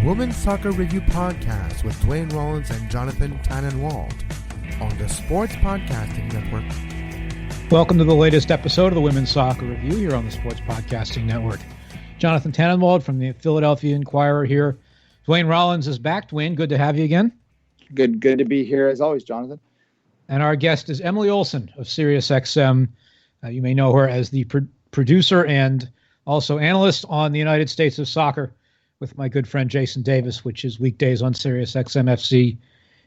Women's Soccer Review Podcast with Duane Rollins and Jonathan Tannenwald on the Sports Podcasting Network. Welcome to the latest episode of the Women's Soccer Review here on the Sports Podcasting Network. Jonathan Tannenwald from the Philadelphia Inquirer here. Duane Rollins is back. Duane, good to have you again. Good to be here as always, Jonathan. And our guest is Emily Olsen of Sirius XM. You may know her as the producer and also analyst on the United States of Soccer with my good friend Jason Davis, which is weekdays on Sirius XM FC. You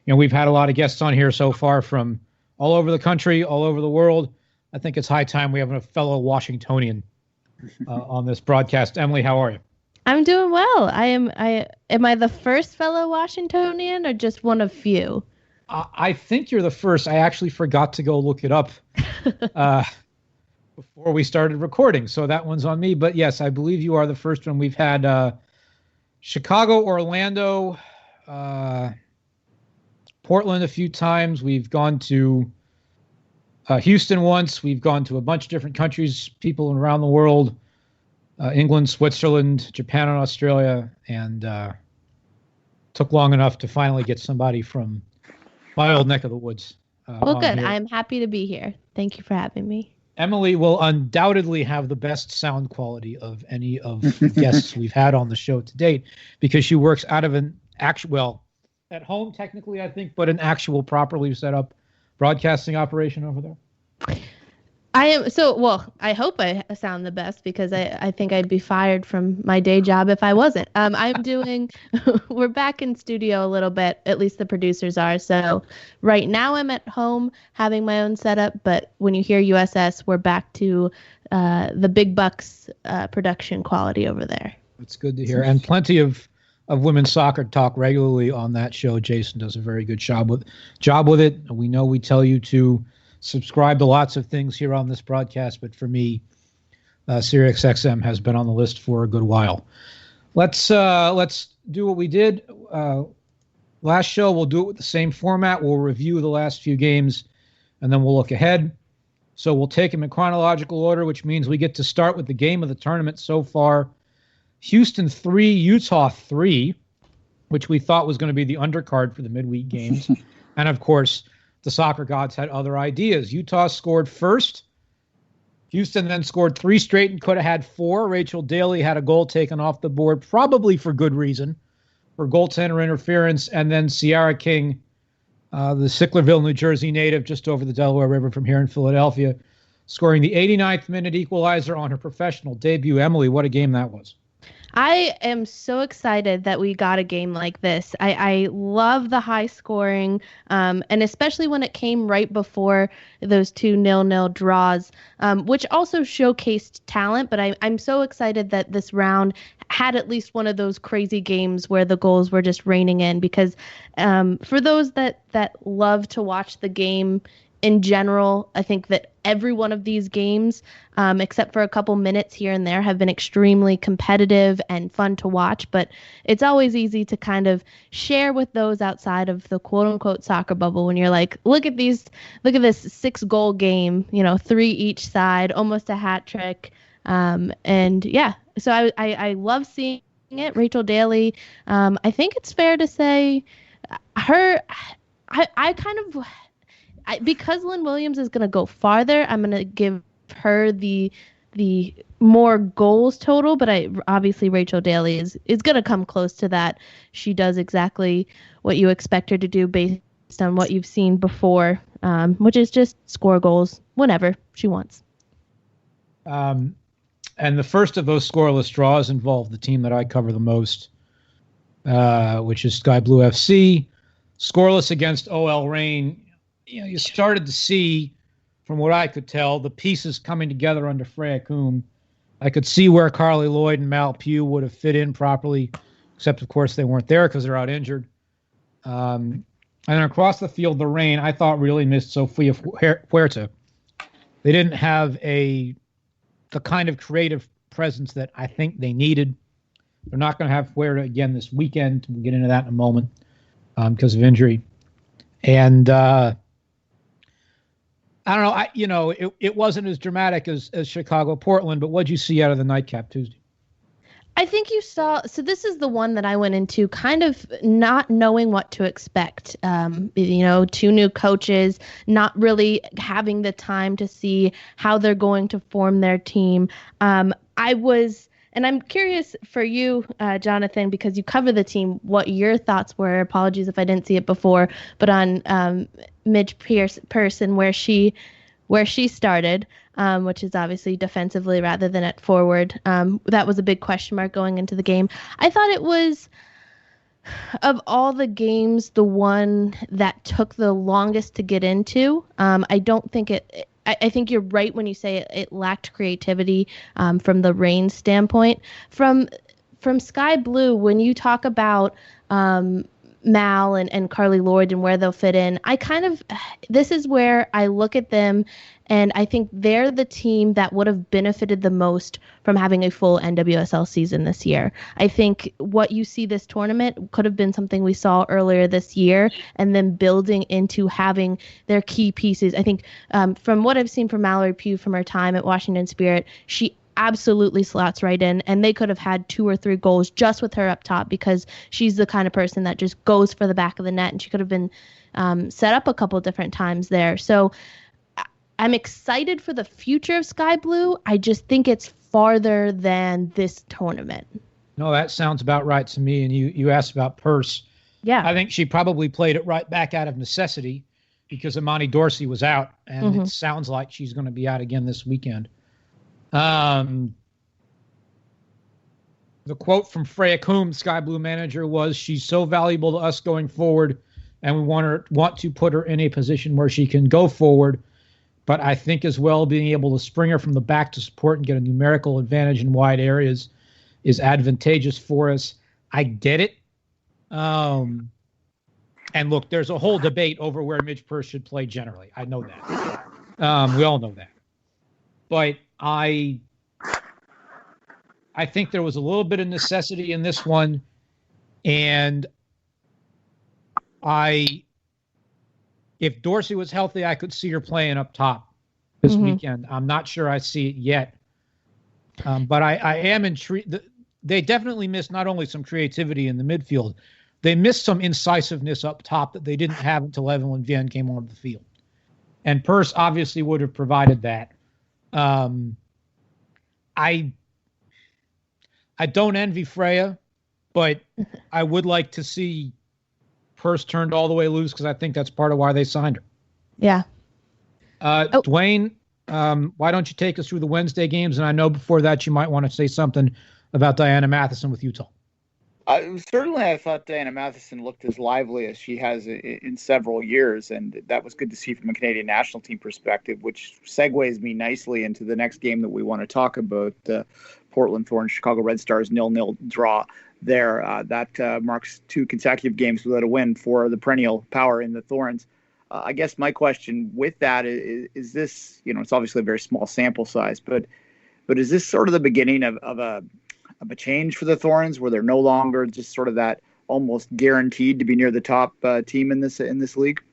know, we've had a lot of guests on here so far from all over the country, all over the world. I think it's high time we have a fellow Washingtonian on this broadcast. Emily, how are you? I'm doing well. Am I the first fellow Washingtonian or just one of few? I think you're the first. I actually forgot to go look it up before we started recording, so that one's on me. But yes, I believe you are the first one. We've had Chicago, Orlando, Portland a few times. We've gone to Houston once. We've gone to a bunch of different countries, people around the world, England, Switzerland, Japan, and Australia, and took long enough to finally get somebody from my old neck of the woods. Well, good. Here. I'm happy to be here. Thank you for having me. Emily will undoubtedly have the best sound quality of any of the guests we've had on the show to date because she works out of an actual, well, at home technically, I think, but an actual properly set up broadcasting operation over there. I hope I sound the best because I think I'd be fired from my day job if I wasn't. We're back in studio a little bit, at least the producers are. So right now I'm at home having my own setup, but when you hear USS, we're back to the big bucks production quality over there. That's good to hear. And plenty of women's soccer talk regularly on that show. Jason does a very good job with it. We know we tell you to subscribe to lots of things here on this broadcast, but for me, Sirius XM has been on the list for a good while. Let's do what we did last show. We'll do it with the same format. We'll review the last few games, and then we'll look ahead. So we'll take them in chronological order, which means we get to start with the game of the tournament so far. Houston 3, Utah 3, which we thought was going to be the undercard for the midweek games. And, of course, the soccer gods had other ideas. Utah scored first. Houston then scored 3 straight and could have had 4. Rachel Daly had a goal taken off the board, probably for good reason, for goaltender interference. And then Ciara King, the Sicklerville, New Jersey native, just over the Delaware River from here in Philadelphia, scoring the 89th minute equalizer on her professional debut. Emily, what a game that was. I am so excited that we got a game like this. I love the high scoring, and especially when it came right before those 2 0-0 draws, which also showcased talent. But I'm so excited that this round had at least one of those crazy games where the goals were just raining in. Because for those that love to watch the game in general, I think that every one of these games, except for a couple minutes here and there, have been extremely competitive and fun to watch. But it's always easy to kind of share with those outside of the quote unquote soccer bubble when you're like, look at this 6-goal game, 3 each side, almost a hat trick. And yeah, so I love seeing it. Rachel Daly, I think it's fair to say because Lynn Williams is going to go farther, I'm going to give her the more goals total, but obviously Rachel Daly is going to come close to that. She does exactly what you expect her to do based on what you've seen before, which is just score goals whenever she wants. And the first of those scoreless draws involved the team that I cover the most, which is Sky Blue FC, scoreless against OL Reign. You started to see, from what I could tell, the pieces coming together under Freya Coombe. I could see where Carly Lloyd and Mal Pugh would have fit in properly, except, of course, they weren't there because they're out injured. And then across the field, the Reign, I thought, really missed Sofia Huerta. They didn't have the kind of creative presence that I think they needed. They're not going to have Huerta again this weekend. We'll get into that in a moment because of injury. And I don't know. It wasn't as dramatic as Chicago, Portland, but what'd you see out of the nightcap Tuesday? I think you saw. So this is the one that I went into kind of not knowing what to expect. Two new coaches, not really having the time to see how they're going to form their team. And I'm curious for you, Jonathan, because you cover the team, what your thoughts were. Apologies if I didn't see it before, but on Midge Person, where she started, which is obviously defensively rather than at forward. That was a big question mark going into the game. I thought it was, of all the games, the one that took the longest to get into. I don't think it. I think you're right when you say it lacked creativity from the Reign standpoint. From Sky Blue, when you talk about Mal and Carly Lloyd and where they'll fit in, this is where I look at them and I think they're the team that would have benefited the most from having a full NWSL season this year. I think what you see this tournament could have been something we saw earlier this year and then building into having their key pieces. I think from what I've seen from Mallory Pugh from her time at Washington Spirit, she absolutely slots right in, and they could have had 2 or 3 goals just with her up top because she's the kind of person that just goes for the back of the net, and she could have been set up a couple different times there. So I'm excited for the future of Sky Blue. I just think it's farther than this tournament. No, that sounds about right to me. And you asked about Purse. Yeah. I think she probably played it right back out of necessity because Imani Dorsey was out, and it sounds like she's going to be out again this weekend. The quote from Freya Coombs, Sky Blue manager, was, "She's so valuable to us going forward, and we want to put her in a position where she can go forward. But I think as well being able to spring her from the back to support and get a numerical advantage in wide areas is advantageous for us." I get it. And look, there's a whole debate over where Midge Purse should play generally. I know that. We all know that. But I think there was a little bit of necessity in this one. And if Dorsey was healthy, I could see her playing up top this weekend. I'm not sure I see it yet. But I am intrigued. They definitely missed not only some creativity in the midfield, they missed some incisiveness up top that they didn't have until Evelyn Vienne came onto the field. And Purse obviously would have provided that. I don't envy Freya, but I would like to see Purse turned all the way loose because I think that's part of why they signed her. Yeah. Duane, why don't you take us through the Wednesday games? And I know before that you might want to say something about Diana Matheson with Utah. Certainly, I thought Diana Matheson looked as lively as she has in several years, and that was good to see from a Canadian national team perspective, which segues me nicely into the next game that we want to talk about, Portland Thorns, Chicago Red Stars 0-0 draw there. That marks 2 consecutive games without a win for the perennial power in the Thorns. I guess my question with that is this, it's obviously a very small sample size, but is this sort of the beginning of a change for the Thorns, where they're no longer just sort of that almost guaranteed to be near the top team in this league?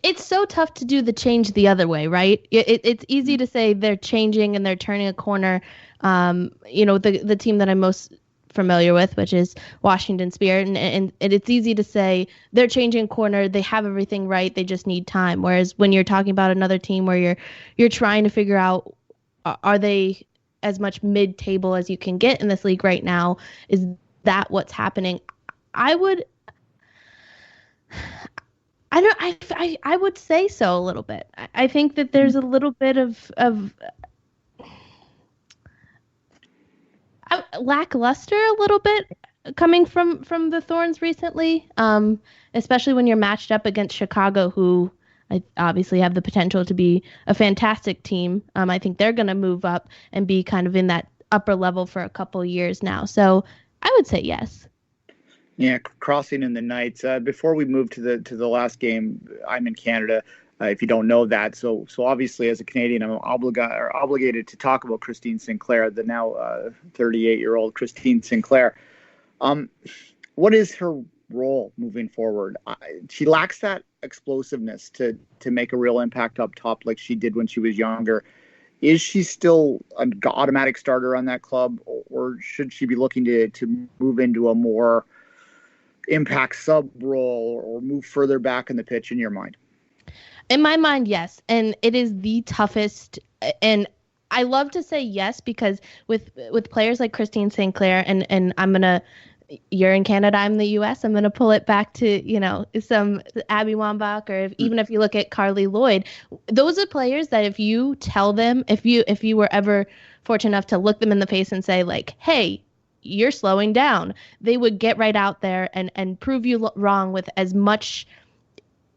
It's so tough to do the change the other way, right? It's easy to say they're changing and they're turning a corner. The team that I'm most familiar with, which is Washington Spirit, and it's easy to say they're changing a corner, they have everything right, they just need time. Whereas when you're talking about another team where you're trying to figure out, are they as much mid-table as you can get in this league right now? Is that what's happening? I would say so a little bit. I think that there's a little bit of lackluster a little bit coming from the Thorns recently, especially when you're matched up against Chicago, who I obviously have the potential to be a fantastic team. I think they're going to move up and be kind of in that upper level for a couple years now. So I would say yes. Yeah, crossing in the Knights. Before we move to the last game, I'm in Canada. If you don't know that, so obviously as a Canadian, I'm obligated to talk about Christine Sinclair, the now 38-year-old Christine Sinclair. What is her role moving forward? She lacks that explosiveness to make a real impact up top like she did when she was younger. Is she still an automatic starter on that club, or should she be looking to move into a more impact sub role or move further back in the pitch in your mind? In my mind, yes. And it is the toughest. And I love to say yes, because with players like Christine Sinclair, and you're in Canada, I'm the US, I'm going to pull it back to, some Abby Wambach, or even if you look at Carly Lloyd, those are players that if you tell them, if you were ever fortunate enough to look them in the face and say, like, hey, you're slowing down, they would get right out there and prove you wrong with as much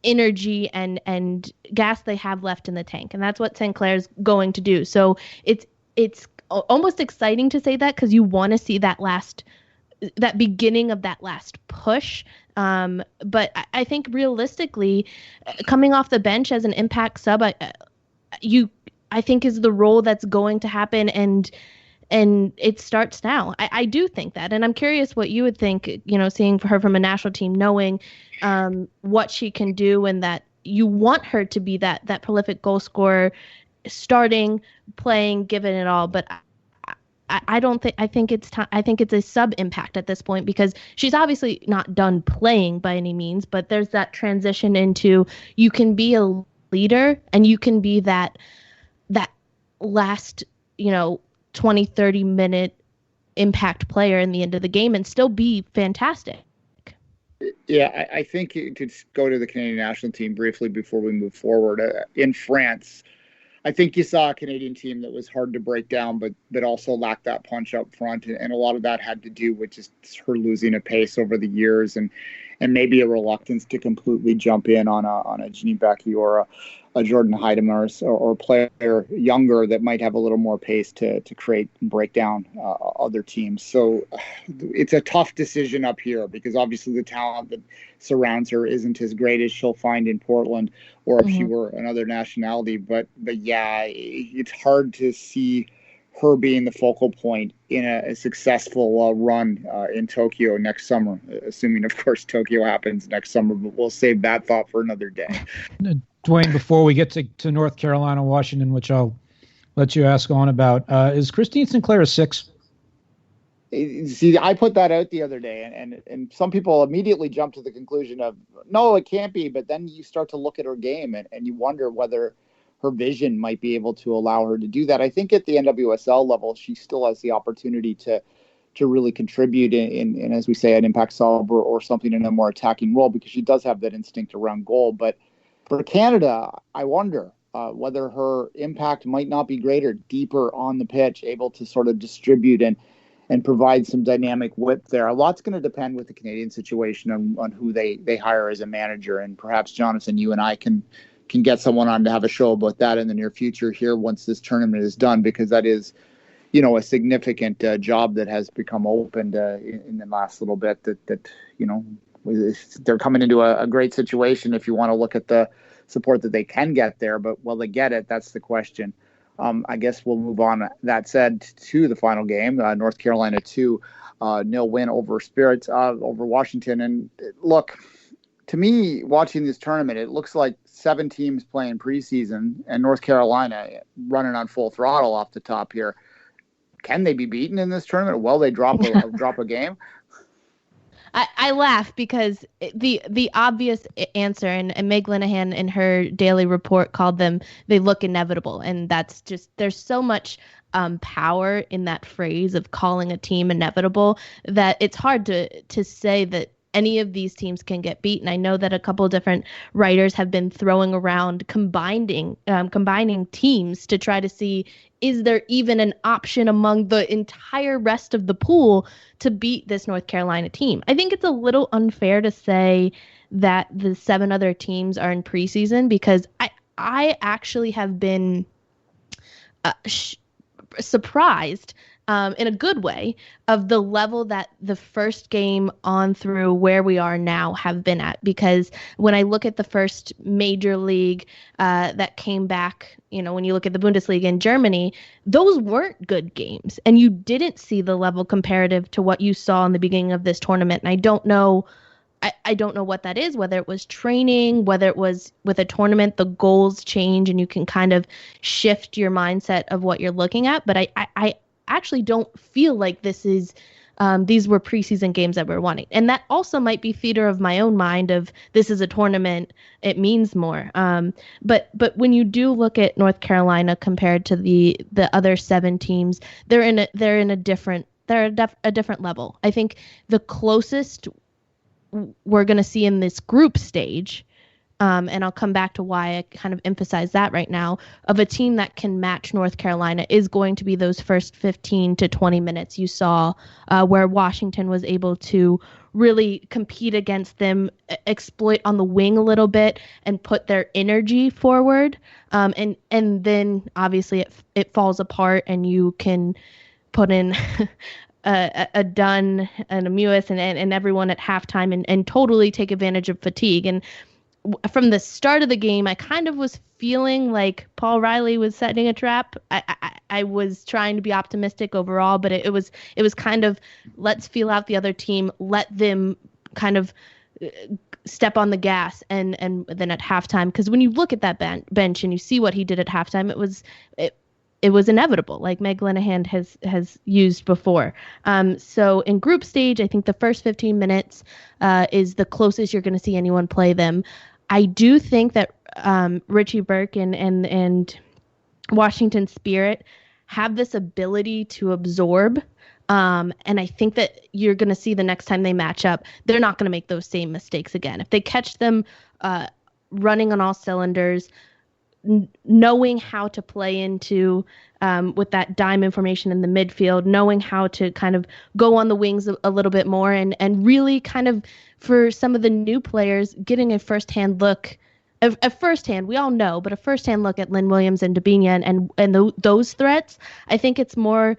energy and gas they have left in the tank. And that's what Sinclair's going to do. So it's almost exciting to say that, because you want to see that beginning of that last push. But I think realistically, coming off the bench as an impact sub, I think is the role that's going to happen, and it starts now. I do think that, and I'm curious what you would think, seeing her from a national team, knowing what she can do, and that you want her to be that prolific goal scorer, starting, playing, giving it all. But I think it's a sub impact at this point, because she's obviously not done playing by any means, but there's that transition into, you can be a leader and you can be that last, 20, 30 minute impact player in the end of the game and still be fantastic. Yeah, I think to go to the Canadian national team briefly before we move forward. In France, I think you saw a Canadian team that was hard to break down, but also lacked that punch up front. And a lot of that had to do with just her losing a pace over the years, and maybe a reluctance to completely jump in on a Janine Becky or a Jordan Heidemars, or player younger that might have a little more pace to create and break down other teams. So it's a tough decision up here, because obviously the talent that surrounds her isn't as great as she'll find in Portland, or if she were another nationality. But yeah, it's hard to see her being the focal point in a successful run in Tokyo next summer, assuming, of course, Tokyo happens next summer, but we'll save that thought for another day. Duane, before we get to North Carolina, Washington, which I'll let you ask on about, is Christine Sinclair a 6? See, I put that out the other day, and some people immediately jump to the conclusion of, no, it can't be. But then you start to look at her game, and you wonder whether her vision might be able to allow her to do that. I think at the NWSL level, she still has the opportunity to really contribute in, as we say, an impact sub or something in a more attacking role, because she does have that instinct around goal. But for Canada, I wonder whether her impact might not be greater, deeper on the pitch, able to sort of distribute and provide some dynamic width there. A lot's going to depend with the Canadian situation on who they hire as a manager. And perhaps, Jonathan, you and I can get someone on to have a show about that in the near future here once this tournament is done, because that is, a significant job that has become opened in the last little bit, that they're coming into a great situation if you want to look at the support that they can get there. But will they get it? That's the question. I guess we'll move on. That said, to the final game, North Carolina 2-0 win over Washington. And look, to me, watching this tournament, it looks like 7 teams playing preseason and North Carolina running on full throttle off the top here. Can they be beaten in this tournament? Will they drop a game? I laugh because the obvious answer, and Meg Linehan in her daily report called them, they look inevitable. And that's just, there's so much power in that phrase of calling a team inevitable that it's hard to say that any of these teams can get beaten. I know that a couple of different writers have been throwing around combining teams to try to see, is there even an option among the entire rest of the pool to beat this North Carolina team? I think it's a little unfair to say that the 7 other teams are in preseason, because I actually have been surprised in a good way of the level that the first game on through where we are now have been at. Because when I look at the first major league that came back, when you look at the Bundesliga in Germany, those weren't good games. And you didn't see the level comparative to what you saw in the beginning of this tournament. And I don't know I don't know what that is, whether it was training, whether it was with a tournament, the goals change and you can kind of shift your mindset of what you're looking at. But I actually don't feel like these were preseason games that we're wanting. And that also might be theater of my own mind of this is a tournament, it means more. But when you do look at North Carolina compared to the other 7 teams, they're a different level. I think the closest we're going to see in this group stage, and I'll come back to why I kind of emphasize that right now, of a team that can match North Carolina is going to be those first 15 to 20 minutes you saw where Washington was able to really compete against them, exploit on the wing a little bit, and put their energy forward. And then obviously it falls apart and you can put in a Dunn and a Mewis and everyone at halftime and totally take advantage of fatigue. And from the start of the game, I kind of was feeling like Paul Riley was setting a trap. I was trying to be optimistic overall, but it was kind of, let's feel out the other team, let them kind of step on the gas, and then at halftime, because when you look at that bench and you see what he did at halftime, it was inevitable, like Meg Linehan has used before. So in group stage, I think the first 15 minutes is the closest you're going to see anyone play them. I do think that Richie Burke and Washington Spirit have this ability to absorb. And I think that you're going to see the next time they match up, they're not going to make those same mistakes again. If they catch them running on all cylinders, knowing how to play into with that dime information in the midfield, knowing how to kind of go on the wings a little bit more, and really kind of, for some of the new players, getting a firsthand look, we all know, but a firsthand look at Lynn Williams and Dabinia and those threats. I think it's more,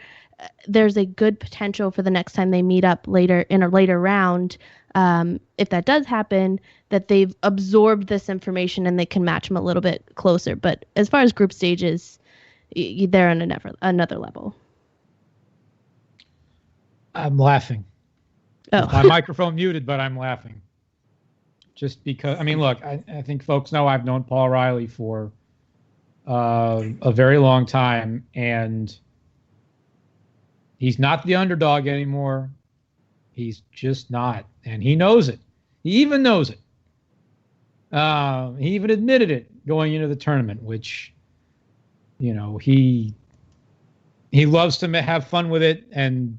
there's a good potential for the next time they meet up later in a later round, if that does happen, that they've absorbed this information and they can match them a little bit closer. But as far as group stages, they're on another level. I'm laughing. Oh. My microphone muted, but I'm laughing. Just because, I mean, look, I think folks know I've known Paul Riley for a very long time, and he's not the underdog anymore. He's just not, and he knows it. He even knows it. He even admitted it going into the tournament, which, you know, he loves to have fun with it. And,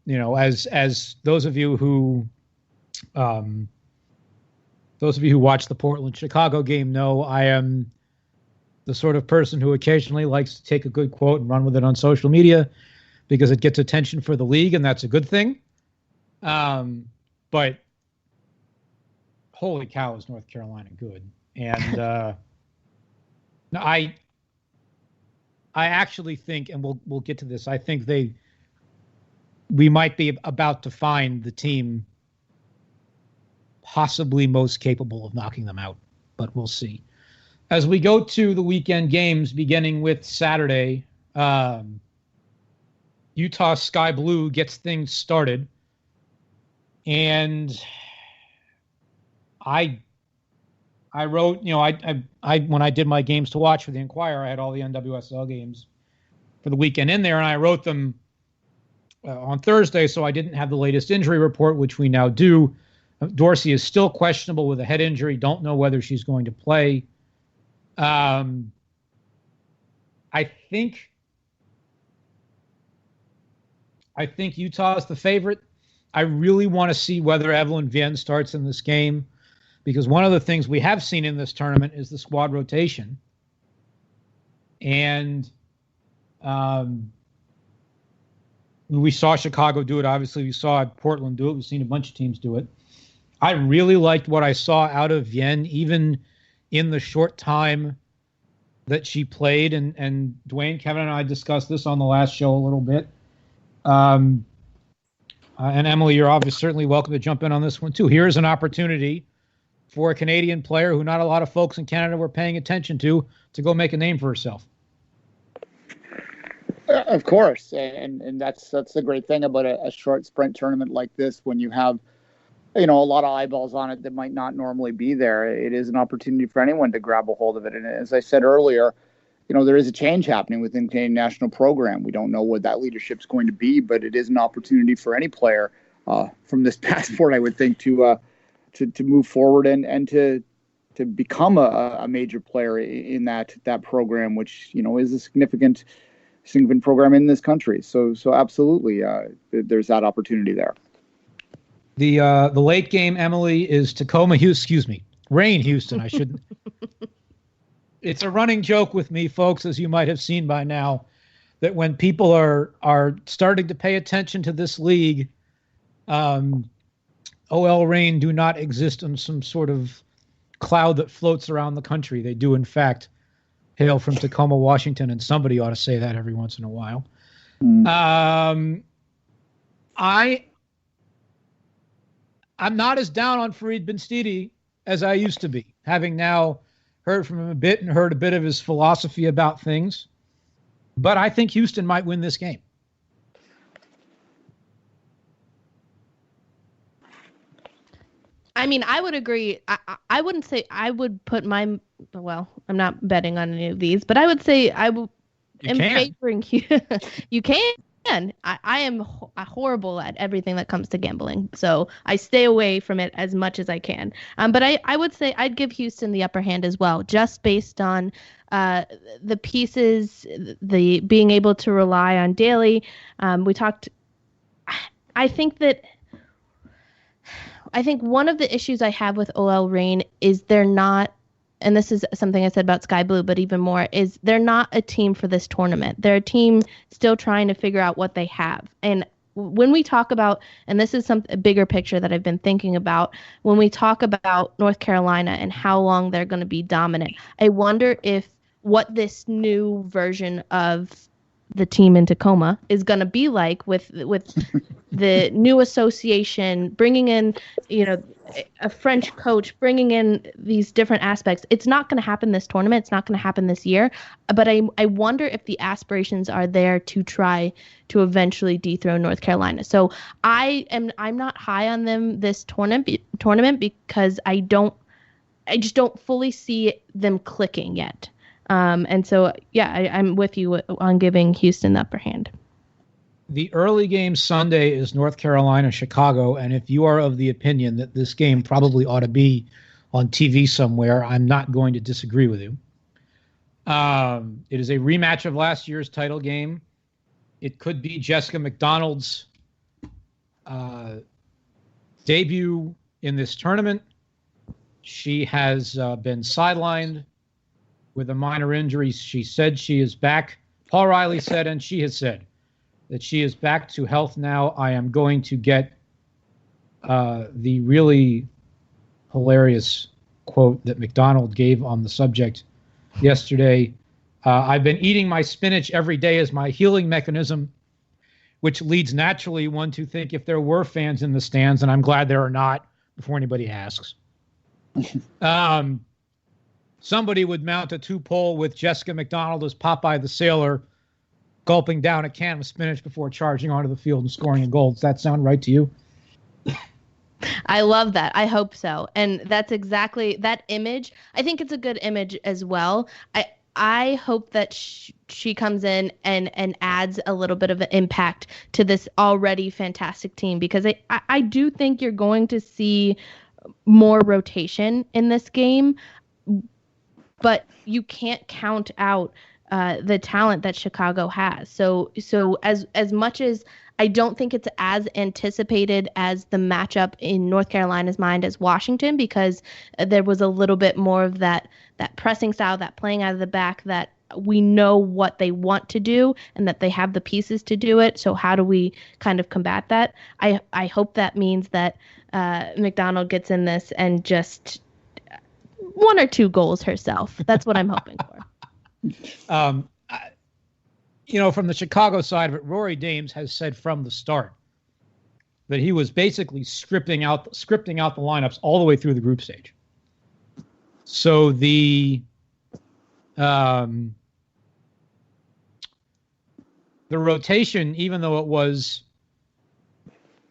you know, as those of you who watch the Portland-Chicago game know, I am the sort of person who occasionally likes to take a good quote and run with it on social media because it gets attention for the league, and that's a good thing. But holy cow, is North Carolina good. And I actually think, and we'll get to this, I think we might be about to find the team possibly most capable of knocking them out, but we'll see. As we go to the weekend games, beginning with Saturday, Utah Sky Blue gets things started. And I wrote, you know, I when I did my games to watch for the Enquirer, I had all the NWSL games for the weekend in there, and I wrote them on Thursday, so I didn't have the latest injury report, which we now do. Dorsey is still questionable with a head injury. Don't know whether she's going to play. I think Utah is the favorite. I really want to see whether Evelyn Vienne starts in this game, because one of the things we have seen in this tournament is the squad rotation. And we saw Chicago do it. Obviously, we saw Portland do it. We've seen a bunch of teams do it. I really liked what I saw out of Vienne, even in the short time that she played. And Dwayne, Kevin, and I discussed this on the last show a little bit. And Emily, you're obviously certainly welcome to jump in on this one too. Here's an opportunity for a Canadian player who not a lot of folks in Canada were paying attention to go make a name for herself. Of course, and that's the great thing about a short sprint tournament like this, when you have a lot of eyeballs on it that might not normally be there. It is an opportunity for anyone to grab a hold of it. And as I said earlier, there is a change happening within the Canadian national program. We don't know what that leadership is going to be, but it is an opportunity for any player from this passport, I would think, to move forward and to become a major player in that program, which is a significant program in this country. So absolutely, there's that opportunity there. The late game, Emily, is Tacoma, Rain, Houston. I shouldn't. It's a running joke with me, folks, as you might have seen by now, that when people are starting to pay attention to this league, OL Reign do not exist in some sort of cloud that floats around the country. They do, in fact, hail from Tacoma, Washington, and somebody ought to say that every once in a while. I'm not as down on Farid Benstiti as I used to be, having now heard from him a bit and heard a bit of his philosophy about things. But I think Houston might win this game. I mean, I would agree. I wouldn't say I would put I'm not betting on any of these, but I would say am favoring you. You can. I am horrible at everything that comes to gambling, so I stay away from it as much as I can. But I would say I'd give Houston the upper hand as well, just based on the pieces, the being able to rely on Daly. We talked. I think one of the issues I have with OL Reign is they're not. And this is something I said about Sky Blue, but even more, is they're not a team for this tournament. They're a team still trying to figure out what they have. And when we talk about, and this is a bigger picture that I've been thinking about, when we talk about North Carolina and how long they're going to be dominant, I wonder if what this new version of the team in Tacoma is going to be like with the new association, bringing in, a French coach, bringing in these different aspects. It's not going to happen this tournament. It's not going to happen this year. But I wonder if the aspirations are there to try to eventually dethrone North Carolina. So I'm not high on them this tournament because I just don't fully see them clicking yet. And so, I'm with you on giving Houston the upper hand. The early game Sunday is North Carolina, Chicago. And if you are of the opinion that this game probably ought to be on TV somewhere, I'm not going to disagree with you. It is a rematch of last year's title game. It could be Jessica Mcdonald's debut in this tournament. She has been sidelined with a minor injury. She said she is back. Paul Riley said, and she has said, that she is back to health now. I am going to get the really hilarious quote that Mcdonald gave on the subject yesterday. I've been eating my spinach every day as my healing mechanism, which leads naturally one to think if there were fans in the stands, and I'm glad there are not, before anybody asks. Somebody would mount a 2-pole with Jessica Mcdonald as Popeye the Sailor, gulping down a can of spinach before charging onto the field and scoring a goal. Does that sound right to you? I love that. I hope so. And that's exactly that image. I think it's a good image as well. I hope that she comes in and adds a little bit of an impact to this already fantastic team, because I do think you're going to see more rotation in this game, but you can't count out the talent that Chicago has. So as much as I don't think it's as anticipated as the matchup in North Carolina's mind as Washington, because there was a little bit more of that pressing style, that playing out of the back, that we know what they want to do and that they have the pieces to do it. So how do we kind of combat that? I hope that means that Mcdonald gets in this and just 1 or 2 goals herself. That's what I'm hoping for. From the Chicago side of it, Rory Dames has said from the start that he was basically scripting out the lineups all the way through the group stage. So the rotation, even though it was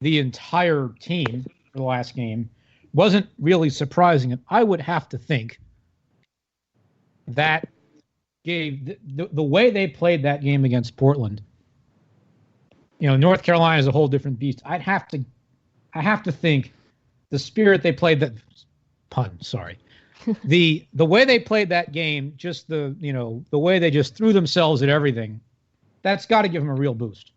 the entire team, for the last game wasn't really surprising. And I would have to think that gave the way they played that game against Portland. North Carolina is a whole different beast. I have to think the spirit they played that pun. Sorry. The way they played that game, just the way they just threw themselves at everything, that's got to give them a real boost.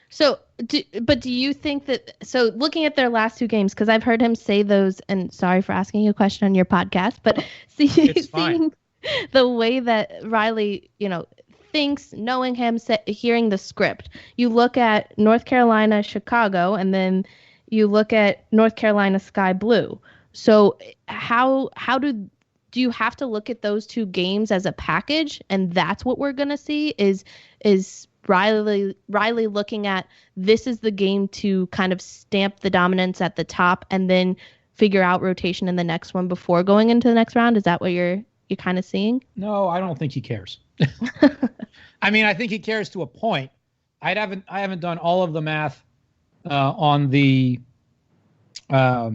So, do you think that, so looking at their last 2 games, because I've heard him say those, and sorry for asking you a question on your podcast, but seeing the way that Riley, thinks, knowing him, hearing the script, you look at North Carolina, Chicago, and then you look at North Carolina, Sky Blue. So how do you have to look at those 2 games as a package, and that's what we're going to see is Riley looking at, this is the game to kind of stamp the dominance at the top and then figure out rotation in the next one before going into the next round? Is that what you're kind of seeing? No, I don't think he cares. I mean, I think he cares to a point. I haven't done all of the math on the how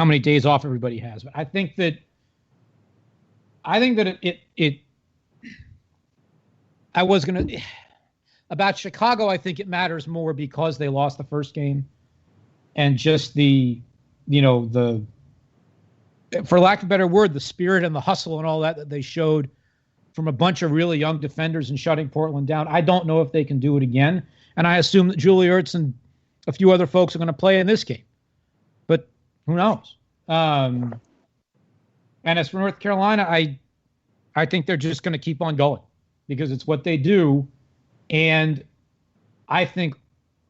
many days off everybody has, but I think that it I was going to about Chicago. I think it matters more because they lost the first game, and just the for lack of a better word, the spirit and the hustle and all that they showed from a bunch of really young defenders and shutting Portland down. I don't know if they can do it again, and I assume that Julie Ertz and a few other folks are going to play in this game, but who knows? And as for North Carolina, I think they're just going to keep on going, because it's what they do. And I think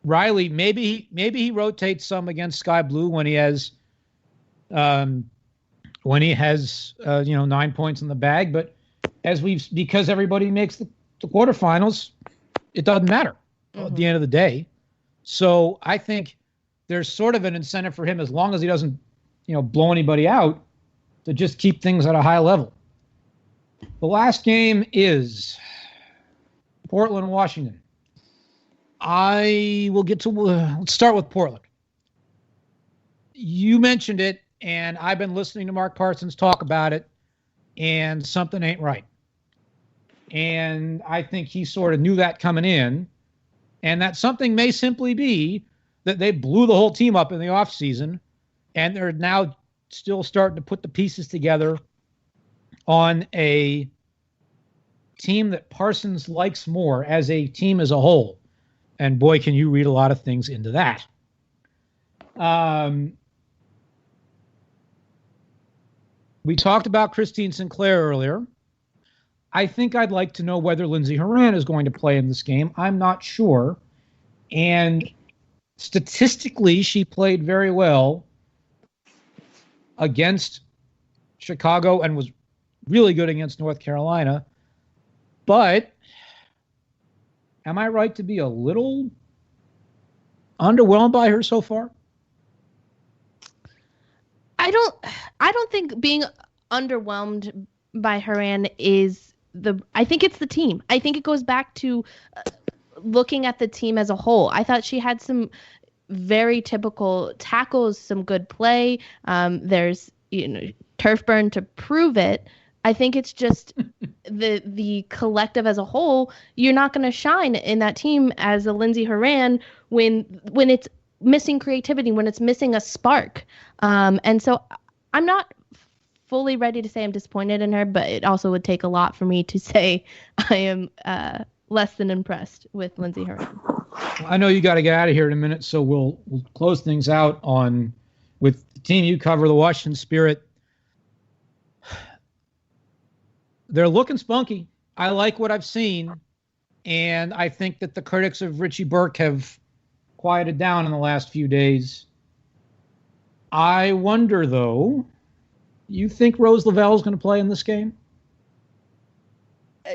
Riley, maybe he rotates some against Sky Blue when he has 9 points in the bag. But because everybody makes the quarterfinals, it doesn't matter at the end of the day. So I think there's sort of an incentive for him, as long as he doesn't, blow anybody out, to just keep things at a high level. The last game is Portland, Washington. I will get to, let's start with Portland. You mentioned it, and I've been listening to Mark Parsons talk about it, and something ain't right. And I think he sort of knew that coming in, and that something may simply be that they blew the whole team up in the offseason, and they're now still starting to put the pieces together on a team that Parsons likes more as a team as a whole. And boy, can you read a lot of things into that. We talked about Christine Sinclair earlier. I think I'd like to know whether Lindsey Horan is going to play in this game. I'm not sure. And statistically, she played very well against Chicago and was really good against North Carolina. But am I right to be a little underwhelmed by her so far? I don't think being underwhelmed by Horan is I think it's the team. I think it goes back to looking at the team as a whole. I thought she had some very typical tackles, some good play. There's turf burn to prove it. I think it's just the collective as a whole. You're not going to shine in that team as a Lindsey Horan when it's missing creativity, when it's missing a spark. And so I'm not fully ready to say I'm disappointed in her, but it also would take a lot for me to say I am less than impressed with Lindsey Horan. I know you got to get out of here in a minute, so we'll close things out with the team you cover, the Washington Spirit. They're looking spunky. I like what I've seen, and I think that the critics of Richie Burke have quieted down in the last few days. I wonder, though, you think Rose Lavelle is going to play in this game?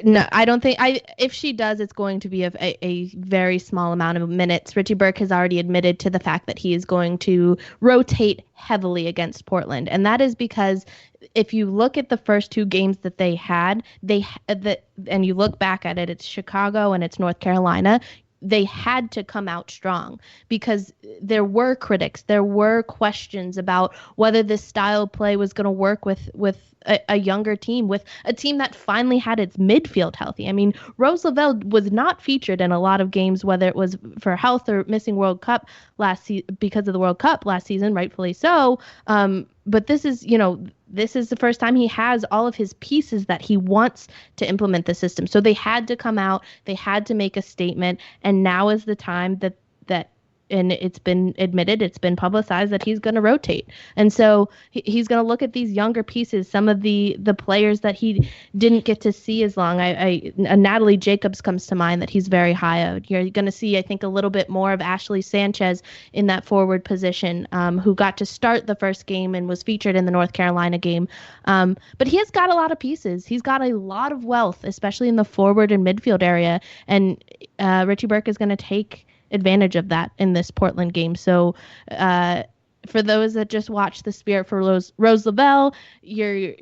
No, I don't think if she does, it's going to be a very small amount of minutes. Richie Burke has already admitted to the fact that he is going to rotate heavily against Portland. And that is because if you look at the first two games that they had, and you look back at it, it's Chicago and it's North Carolina. They had to come out strong because there were critics. There were questions about whether this style of play was going to work with a younger team, with a team that finally had its midfield healthy. I mean, Rose Lavelle was not featured in a lot of games, whether it was for health or missing World Cup because of the World Cup last season, rightfully so. But this is the first time he has all of his pieces that he wants to implement the system. So they had to come out, they had to make a statement, and now is the time that and it's been admitted, it's been publicized that he's going to rotate. And so he's going to look at these younger pieces, some of the players that he didn't get to see as long. Natalie Jacobs comes to mind that he's very high out. You're going to see, I think, a little bit more of Ashley Sanchez in that forward position, who got to start the first game and was featured in the North Carolina game. But he has got a lot of pieces. He's got a lot of wealth, especially in the forward and midfield area. And Richie Burke is going to take advantage of that in this Portland game. So for those that just watch the Spirit for Rose Lavelle, you're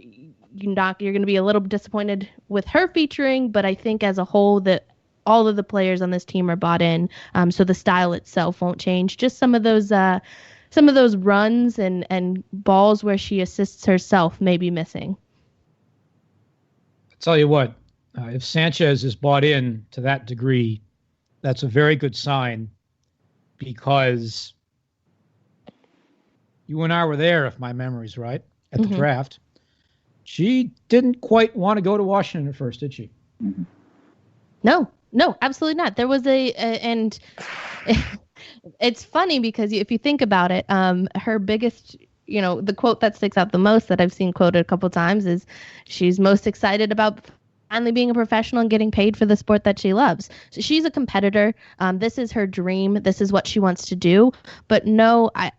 going to be a little disappointed with her featuring, but I think as a whole that all of the players on this team are bought in. So the style itself won't change. Just some of those runs and balls where she assists herself may be missing. I'll tell you what, if Sanchez is bought in to that degree, that's a very good sign, because you and I were there, if my memory's right, at the draft. She didn't quite want to go to Washington at first, did she? No, absolutely not. There was and it's funny because if you think about it, her biggest, the quote that sticks out the most that I've seen quoted a couple of times is she's most excited about finally being a professional and getting paid for the sport that she loves. So she's a competitor. This is her dream. This is what she wants to do. But no, I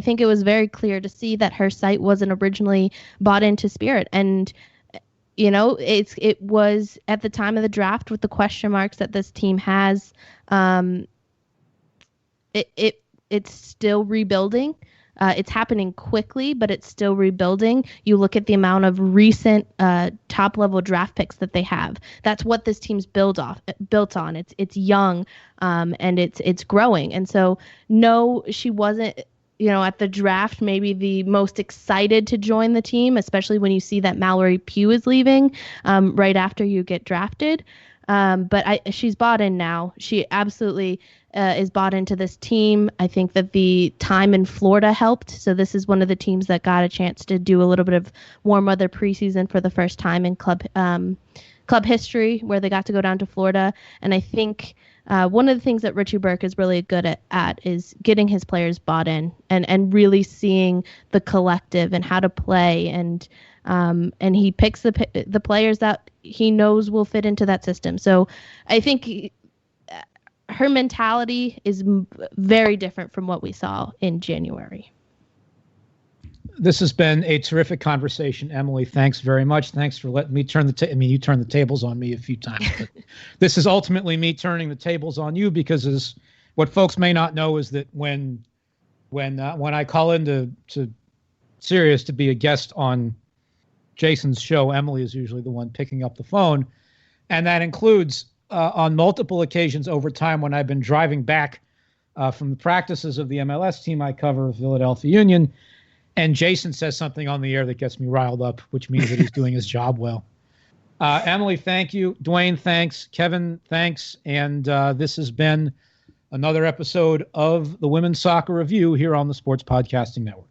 think it was very clear to see that her site wasn't originally bought into Spirit. And, it was at the time of the draft with the question marks that this team has. It's still rebuilding. It's happening quickly, but it's still rebuilding. You look at the amount of recent top-level draft picks that they have. That's what this team's built on. It's young, and it's growing. And so, no, she wasn't, at the draft maybe the most excited to join the team, especially when you see that Mallory Pugh is leaving right after you get drafted. But she's bought in now. She absolutely is bought into this team. I think that the time in Florida helped. So this is one of the teams that got a chance to do a little bit of warm weather preseason for the first time in club history, where they got to go down to Florida. And I think one of the things that Richie Burke is really good at is getting his players bought in and really seeing the collective and how to play. And he picks the players that he knows will fit into that system. So I think her mentality is very different from what we saw in January. This has been a terrific conversation, Emily. Thanks very much. Thanks for letting me turn you turned the tables on me a few times, but this is ultimately me turning the tables on you, because what folks may not know is that when I call into Sirius to be a guest on Jason's show, Emily is usually the one picking up the phone. And that includes on multiple occasions over time when I've been driving back from the practices of the MLS team I cover, Philadelphia Union, and Jason says something on the air that gets me riled up, which means that he's doing his job well. Emily, thank you. Duane, thanks. Kevin, thanks. And this has been another episode of the Women's Soccer Review here on the Sports Podcasting Network.